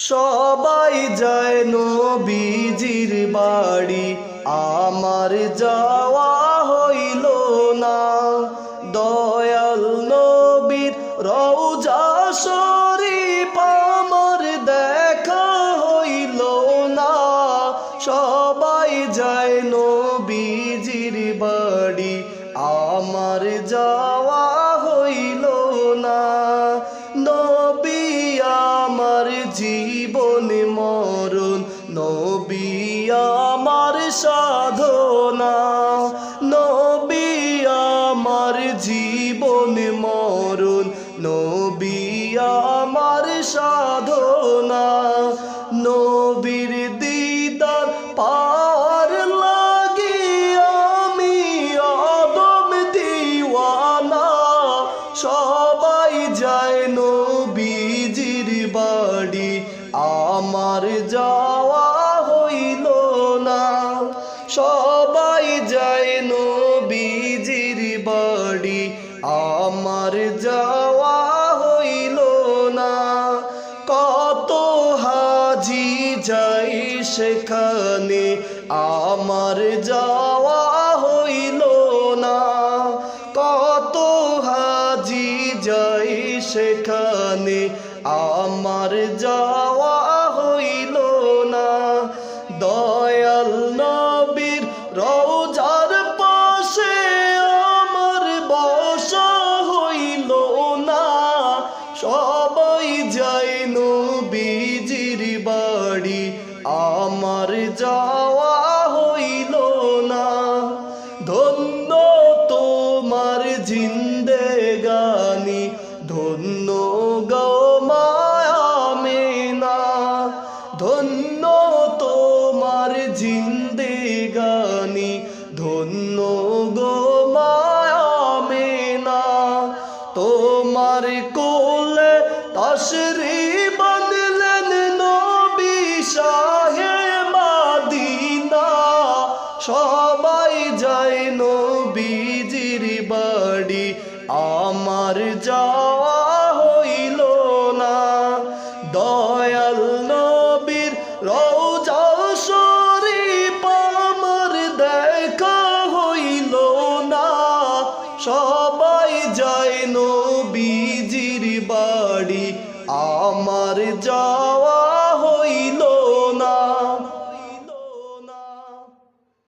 সবাই যায় নবীজির বাড়ি, আমার যাওয়া হইল না। দয়াল নবীর রওজা শরীফ আমার দেখা হইল না। সবাই যায় নবীজির বাড়ি, আমার যাওয়া হইল না। নবী আমার জীবন মরণ, নবী আমার সাধনা। নবী আমার জীবন মরণ, নবী আমার সাধনা। নবীর দিদার পাওয়ার লাগি আমি আদম দিওয়ানা। সবাই যায় নবীজির বাড়ি, আমার যাওয়া হইল না। সবাই যায় নবীজির বাড়ি, আমার যাওয়া হইল না। কত হাজি যাই সেখানে, আমার যাওয়া হইল না। কত হাজি যাই সেখানে, আমার যাওয়া হইল না। দয়াল নবীর রওজার পাশে আমার বসা হইল না। সবাই যায় নবীজির বাড়ি, আমার যাওয়া হইল না। ধন্য তোমার জিন্দেগানি, ধন্য গো মায়া আমেনা। ধন্য তোমার জিন্দেগানি, ধন্য গো মায়া আমেনা। তোমার কোলে তাশরিফ বাঁধলেন নবী শাহে মদিনা। সবাই যায় নবীজির বাড়ি, আমার যাওয়া হইল না। দয়াল নবীর রওজা শরীফ আমার দেখা হইল না। সবাই যায় নবীজির বাড়ি, আমার যাওয়া